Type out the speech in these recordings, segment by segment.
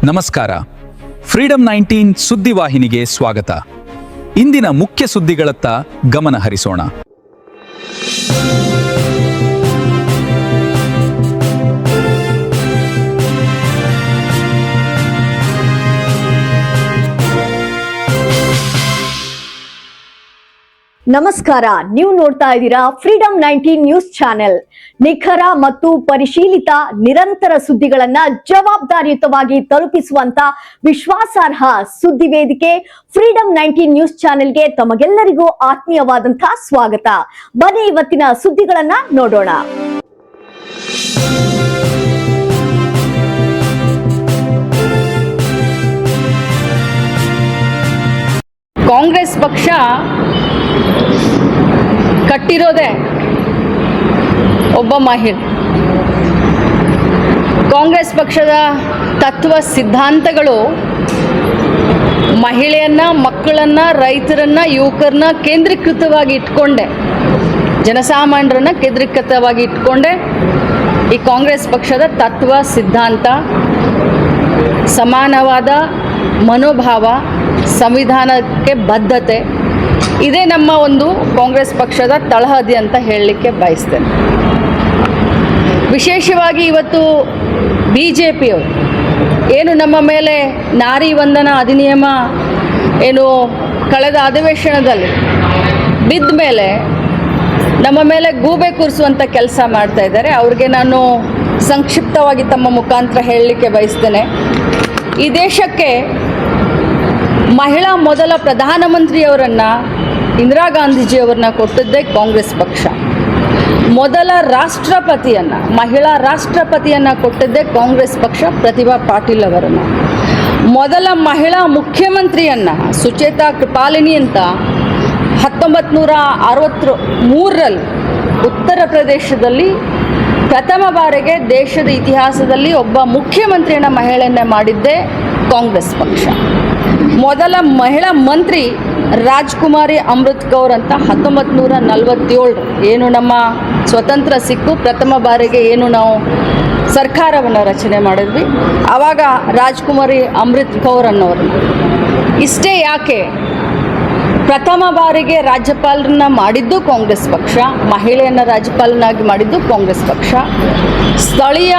ನಮಸ್ಕಾರ. ಫ್ರೀಡಂ 19 ಸುದ್ದಿವಾಹಿನಿಗೆ ಸ್ವಾಗತ. ಇಂದಿನ ಮುಖ್ಯ ಸುದ್ದಿಗಳತ್ತ ಗಮನ ಹರಿಸೋಣ. ನಮಸ್ಕಾರ. ನೀವು ನೋಡ್ತಾ ಇದ್ದೀರಾ ಫ್ರೀಡಂ 19 ನ್ಯೂಸ್ ಚಾನೆಲ್. ನಿಖರ ಮತ್ತು ಪರಿಶೀಲಿತ ನಿರಂತರ ಸುದ್ದಿಗಳನ್ನ ಜವಾಬ್ದಾರಿಯುತವಾಗಿ ತಲುಪಿಸುವಂತ ವಿಶ್ವಾಸಾರ್ಹ ಸುದ್ದಿ ವೇದಿಕೆ ಫ್ರೀಡಂ 19 ನ್ಯೂಸ್ ಚಾನೆಲ್ಗೆ ತಮಗೆಲ್ಲರಿಗೂ ಆತ್ಮೀಯವಾದಂತಹ ಸ್ವಾಗತ. ಬನ್ನಿ ಇವತ್ತಿನ ಸುದ್ದಿಗಳನ್ನ ನೋಡೋಣ. ಕಾಂಗ್ರೆಸ್ ಪಕ್ಷ ಕಟ್ಟಿರೋದೇ ಒಬ್ಬ ಮಹಿಳೆ. ಕಾಂಗ್ರೆಸ್ ಪಕ್ಷದ ತತ್ವ ಸಿದ್ಧಾಂತಗಳು ಮಹಿಳೆಯನ್ನ, ಮಕ್ಕಳನ್ನ, ರೈತರನ್ನ, ಯುವಕರನ್ನ ಕೇಂದ್ರೀಕೃತವಾಗಿ ಇಟ್ಕೊಂಡೆ, ಜನಸಾಮಾನ್ಯರನ್ನ ಕೇಂದ್ರೀಕೃತವಾಗಿ ಇಟ್ಕೊಂಡೆ ಈ ಕಾಂಗ್ರೆಸ್ ಪಕ್ಷದ ತತ್ವ ಸಿದ್ಧಾಂತ, ಸಮಾನವಾದ ಮನೋಭಾವ, ಸಂವಿಧಾನಕ್ಕೆ ಬದ್ಧತೆ, ಇದೇ ನಮ್ಮ ಒಂದು ಕಾಂಗ್ರೆಸ್ ಪಕ್ಷದ ತಳಹದಿ ಅಂತ ಹೇಳಲಿಕ್ಕೆ ಬಯಸ್ತೇನೆ. ವಿಶೇಷವಾಗಿ ಇವತ್ತು BJPಯವರು ಏನು ನಮ್ಮ ಮೇಲೆ ನಾರಿ ವಂದನಾ ಅಧಿನಿಯಮ ಏನು ಕಳೆದ ಅಧಿವೇಶನದಲ್ಲಿ ಬಿದ್ದ ಮೇಲೆ ನಮ್ಮ ಮೇಲೆ ಗೂಬೆ ಕೂರಿಸುವಂಥ ಕೆಲಸ ಮಾಡ್ತಾ ಇದ್ದಾರೆ. ಅವ್ರಿಗೆ ನಾನು ಸಂಕ್ಷಿಪ್ತವಾಗಿ ತಮ್ಮ ಮುಖಾಂತರ ಹೇಳಲಿಕ್ಕೆ ಬಯಸ್ತೇನೆ. ಈ ದೇಶಕ್ಕೆ ಮಹಿಳಾ ಮೊದಲ ಪ್ರಧಾನಮಂತ್ರಿಯವರನ್ನು ಇಂದಿರಾ ಗಾಂಧೀಜಿಯವರನ್ನ ಕೊಟ್ಟಿದ್ದೇ ಕಾಂಗ್ರೆಸ್ ಪಕ್ಷ. ಮೊದಲ ರಾಷ್ಟ್ರಪತಿಯನ್ನು, ಮಹಿಳಾ ರಾಷ್ಟ್ರಪತಿಯನ್ನು ಕೊಟ್ಟಿದ್ದೇ ಕಾಂಗ್ರೆಸ್ ಪಕ್ಷ, ಪ್ರತಿಭಾ ಪಾಟೀಲ್ ಅವರನ್ನು. ಮೊದಲ ಮಹಿಳಾ ಮುಖ್ಯಮಂತ್ರಿಯನ್ನು ಸುಚೇತಾ ಕೃಪಾಲಿನಿ ಅಂತ 1963ರಲ್ಲಿ ಉತ್ತರ ಪ್ರದೇಶದಲ್ಲಿ ಪ್ರಥಮ ಬಾರಿಗೆ ದೇಶದ ಇತಿಹಾಸದಲ್ಲಿ ಒಬ್ಬ ಮುಖ್ಯಮಂತ್ರಿಯನ್ನು ಮಹಿಳೆಯನ್ನೇ ಮಾಡಿದ್ದೇ ಕಾಂಗ್ರೆಸ್ ಪಕ್ಷ. ಮೊದಲ ಮಹಿಳಾ ಮಂತ್ರಿ ರಾಜ್ಕುಮಾರಿ ಅಮೃತ್ ಕೌರ್ ಅಂತ 1947 ಏನು ನಮ್ಮ ಸ್ವತಂತ್ರ ಸಿಕ್ಕು ಪ್ರಥಮ ಬಾರಿಗೆ ಏನು ನಾವು ಸರ್ಕಾರವನ್ನು ರಚನೆ ಮಾಡಿದ್ವಿ, ಆವಾಗ ರಾಜ್ಕುಮಾರಿ ಅಮೃತ್ ಕೌರ್ ಅನ್ನೋರನ್ನ. ಇಷ್ಟೇ ಯಾಕೆ, ಪ್ರಥಮ ಬಾರಿಗೆ ರಾಜ್ಯಪಾಲರನ್ನ ಮಾಡಿದ್ದು ಕಾಂಗ್ರೆಸ್ ಪಕ್ಷ, ಮಹಿಳೆಯನ್ನು ರಾಜ್ಯಪಾಲನಾಗಿ ಮಾಡಿದ್ದು ಕಾಂಗ್ರೆಸ್ ಪಕ್ಷ. ಸ್ಥಳೀಯ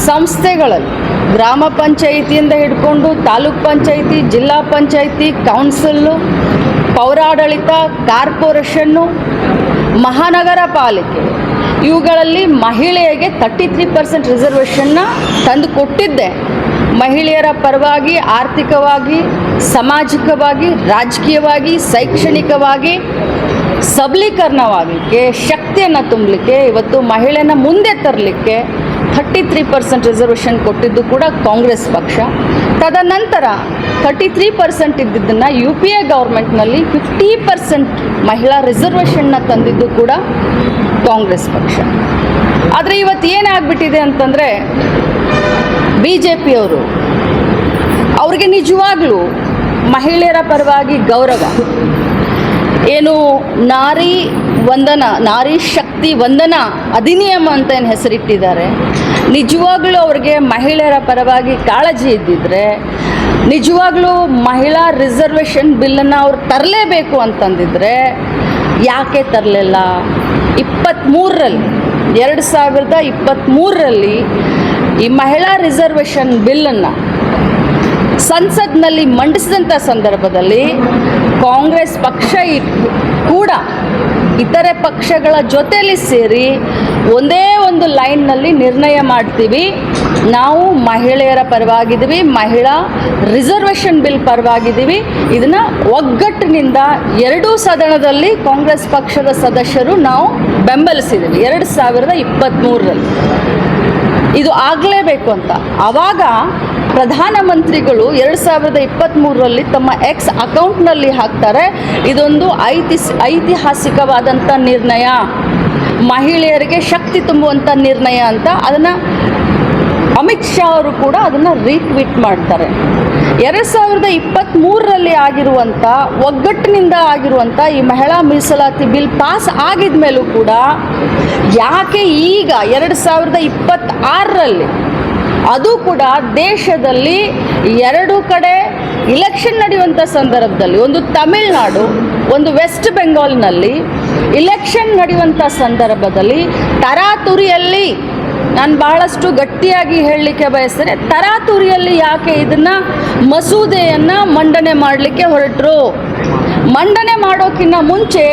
ಸಂಸ್ಥೆಗಳಲ್ಲಿ ಗ್ರಾಮ ಪಂಚಾಯಿತಿಯಿಂದ ಹಿಡ್ಕೊಂಡು ತಾಲೂಕ್ ಪಂಚಾಯಿತಿ, ಜಿಲ್ಲಾ ಪಂಚಾಯಿತಿ, ಕೌನ್ಸಿಲ್ಲು, ಪೌರಾಡಳಿತ, ಕಾರ್ಪೊರೇಷನ್ನು, ಮಹಾನಗರ ಪಾಲಿಕೆ, ಇವುಗಳಲ್ಲಿ ಮಹಿಳೆಯರಿಗೆ 33% ರಿಸರ್ವೇಷನ್ನ ತಂದು ಕೊಟ್ಟಿದ್ದೆ. ಮಹಿಳೆಯರ ಪರವಾಗಿ ಆರ್ಥಿಕವಾಗಿ, ಸಾಮಾಜಿಕವಾಗಿ, ರಾಜಕೀಯವಾಗಿ, ಶೈಕ್ಷಣಿಕವಾಗಿ ಸಬಲೀಕರಣವಾಗಲಿಕ್ಕೆ, ಶಕ್ತಿಯನ್ನು ತುಂಬಲಿಕ್ಕೆ, ಇವತ್ತು ಮಹಿಳೆಯನ್ನು ಮುಂದೆ ತರಲಿಕ್ಕೆ 33% ರಿಸರ್ವೇಷನ್ ಕೊಟ್ಟಿದ್ದು ಕೂಡ ಕಾಂಗ್ರೆಸ್ ಪಕ್ಷ. ತದನಂತರ 33% ಇದ್ದಿದ್ದನ್ನು UPA ಗೌರ್ಮೆಂಟ್ನಲ್ಲಿ 50% ಮಹಿಳಾ ರಿಸರ್ವೇಷನ್ನ ತಂದಿದ್ದು ಕೂಡ ಕಾಂಗ್ರೆಸ್ ಪಕ್ಷ. ಆದರೆ ಇವತ್ತು ಏನಾಗ್ಬಿಟ್ಟಿದೆ ಅಂತಂದರೆ, BJPಯವರು ಅವ್ರಿಗೆ ನಿಜವಾಗ್ಲೂ ಮಹಿಳೆಯರ ಪರವಾಗಿ ಗೌರವ, ಏನು ನಾರಿ ವಂದನಾ, ನಾರಿ ಶಕ್ತಿ ವಂದನಾ ಅಧಿನಿಯಮ ಅಂತ ಏನು ಹೆಸರಿಟ್ಟಿದ್ದಾರೆ, ನಿಜವಾಗ್ಲೂ ಅವ್ರಿಗೆ ಮಹಿಳೆಯರ ಪರವಾಗಿ ಕಾಳಜಿ ಇದ್ದಿದ್ರೆ ನಿಜವಾಗ್ಲೂ ಮಹಿಳಾ ರಿಸರ್ವೇಷನ್ ಬಿಲ್ಲನ್ನು ಅವ್ರು ತರಲೇಬೇಕು ಅಂತಂದಿದ್ರೆ ಯಾಕೆ ತರಲಿಲ್ಲ? 2023ರಲ್ಲಿ ಈ ಮಹಿಳಾ ರಿಸರ್ವೇಷನ್ ಬಿಲ್ಲನ್ನು ಸಂಸತ್ನಲ್ಲಿ ಮಂಡಿಸಿದಂಥ ಸಂದರ್ಭದಲ್ಲಿ ಕಾಂಗ್ರೆಸ್ ಪಕ್ಷ ಕೂಡ ಇತರೆ ಪಕ್ಷಗಳ ಜೊತೆಯಲ್ಲಿ ಸೇರಿ ಒಂದೇ ಒಂದು ಲೈನ್ನಲ್ಲಿ ನಿರ್ಣಯ ಮಾಡ್ತೀವಿ, ನಾವು ಮಹಿಳೆಯರ ಪರವಾಗಿದ್ದೀವಿ, ಮಹಿಳಾ ರಿಸರ್ವೇಷನ್ ಬಿಲ್ ಪರವಾಗಿದ್ದೀವಿ. ಇದನ್ನು ಒಗ್ಗಟ್ಟಿನಿಂದ ಎರಡೂ ಸದನದಲ್ಲಿ ಕಾಂಗ್ರೆಸ್ ಪಕ್ಷದ ಸದಸ್ಯರು ನಾವು ಬೆಂಬಲಿಸಿದ್ದೀವಿ 2023ರಲ್ಲಿ. ಇದು ಆಗಲೇಬೇಕು ಅಂತ. ಆವಾಗ ಪ್ರಧಾನಮಂತ್ರಿಗಳು 2023ರಲ್ಲಿ ತಮ್ಮ ಎಕ್ಸ್ ಅಕೌಂಟ್ನಲ್ಲಿ ಹಾಕ್ತಾರೆ, ಇದೊಂದು ಐತಿಹಾಸಿಕವಾದಂಥ ನಿರ್ಣಯ, ಮಹಿಳೆಯರಿಗೆ ಶಕ್ತಿ ತುಂಬುವಂಥ ನಿರ್ಣಯ ಅಂತ. ಅದನ್ನು ಅಮಿತ್ ಶಾ ಅವರು ಕೂಡ ಅದನ್ನು ರೀಟ್ವೀಟ್ ಮಾಡ್ತಾರೆ. 2023ರಲ್ಲಿ ಆಗಿರುವಂಥ ಒಗ್ಗಟ್ಟಿನಿಂದ ಆಗಿರುವಂಥ ಈ ಮಹಿಳಾ ಮೀಸಲಾತಿ ಬಿಲ್ ಪಾಸ್ ಆಗಿದ ಮೇಲೂ ಕೂಡ ಯಾಕೆ ಈಗ 2026ರಲ್ಲಿ ಅದು ಕೂಡ ದೇಶದಲ್ಲಿ 2 ಕಡೆ ಇಲೆಕ್ಷನ್ ನಡೆಯುವಂಥ ಸಂದರ್ಭದಲ್ಲಿ, ಒಂದು ತಮಿಳುನಾಡು, ಒಂದು ವೆಸ್ಟ್ ಬೆಂಗಾಲ್ನಲ್ಲಿ ಇಲೆಕ್ಷನ್ ನಡೆಯುವಂಥ ಸಂದರ್ಭದಲ್ಲಿ ತರಾತುರಿಯಲ್ಲಿ, ನಾನು ಬಹಳಷ್ಟು ಗಟ್ಟಿಯಾಗಿ ಹೇಳಲಿಕ್ಕೆ ಬಯಸ್ತೇನೆ, ತರಾತುರಿಯಲ್ಲಿ ಯಾಕೆ ಇದನ್ನು ಮಸೂದೆಯನ್ನು ಮಂಡನೆ ಮಾಡಲಿಕ್ಕೆ ಹೊರಟರು? ಮಂಡನೆ ಮಾಡೋಕ್ಕಿಂತ ಮುಂಚೆ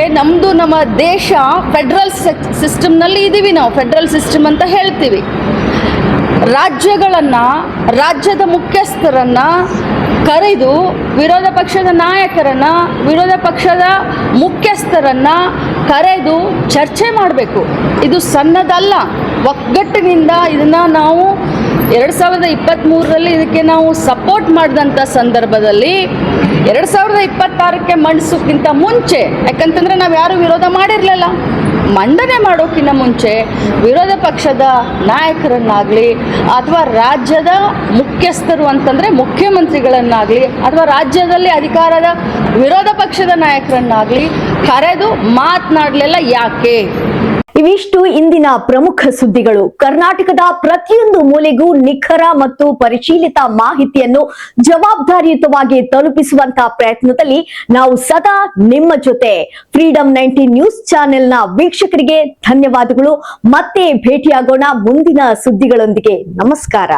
ನಮ್ಮ ದೇಶ ಫೆಡ್ರಲ್ ಸಿಸ್ಟಮ್ನಲ್ಲಿ ಇದ್ದೀವಿ, ನಾವು ಫೆಡ್ರಲ್ ಸಿಸ್ಟಮ್ ಅಂತ ಹೇಳ್ತೀವಿ. ರಾಜ್ಯದ ಮುಖ್ಯಸ್ಥರನ್ನು ಕರೆದು ವಿರೋಧ ಪಕ್ಷದ ನಾಯಕರನ್ನು, ವಿರೋಧ ಪಕ್ಷದ ಮುಖ್ಯಸ್ಥರನ್ನು ಕರೆದು ಚರ್ಚೆ ಮಾಡಬೇಕು. ಇದು ಸಣ್ಣದಲ್ಲ. ಒಗ್ಗಟ್ಟಿನಿಂದ ಇದನ್ನು ನಾವು 2023ರಲ್ಲಿ ಇದಕ್ಕೆ ನಾವು ಸಪೋರ್ಟ್ ಮಾಡಿದಂಥ ಸಂದರ್ಭದಲ್ಲಿ 2026ಕ್ಕೆ ಮಂಡಿಸೋಕ್ಕಿಂತ ಮುಂಚೆ, ಯಾಕಂತಂದರೆ ನಾವು ಯಾರೂ ವಿರೋಧ ಮಾಡಿರಲಿಲ್ಲ, ಮಂಡನೆ ಮಾಡೋಕ್ಕಿಂತ ಮುಂಚೆ ವಿರೋಧ ಪಕ್ಷದ ನಾಯಕರನ್ನಾಗಲಿ ಅಥವಾ ರಾಜ್ಯದ ಮುಖ್ಯಸ್ಥರು ಅಂತಂದರೆ ಮುಖ್ಯಮಂತ್ರಿಗಳನ್ನಾಗಲಿ ಅಥವಾ ರಾಜ್ಯದಲ್ಲಿ ಅಧಿಕಾರದ ವಿರೋಧ ಪಕ್ಷದ ನಾಯಕರನ್ನಾಗಲಿ ಕರೆದು ಮಾತನಾಡಲಿಲ್ಲ. ಯಾಕೆ? ಇವಿಷ್ಟು ಇಂದಿನ ಪ್ರಮುಖ ಸುದ್ದಿಗಳು. ಕರ್ನಾಟಕದ ಪ್ರತಿಯೊಂದು ಮೂಲೆಗೂ ನಿಖರ ಮತ್ತು ಪರಿಶೀಲಿತ ಮಾಹಿತಿಯನ್ನು ಜವಾಬ್ದಾರಿಯುತವಾಗಿ ತಲುಪಿಸುವಂತಹ ಪ್ರಯತ್ನದಲ್ಲಿ ನಾವು ಸದಾ ನಿಮ್ಮ ಜೊತೆ. ಫ್ರೀಡಂ 19 ನ್ಯೂಸ್ ಚಾನೆಲ್ನ ವೀಕ್ಷಕರಿಗೆ ಧನ್ಯವಾದಗಳು. ಮತ್ತೆ ಭೇಟಿಯಾಗೋಣ ಮುಂದಿನ ಸುದ್ದಿಗಳೊಂದಿಗೆ. ನಮಸ್ಕಾರ.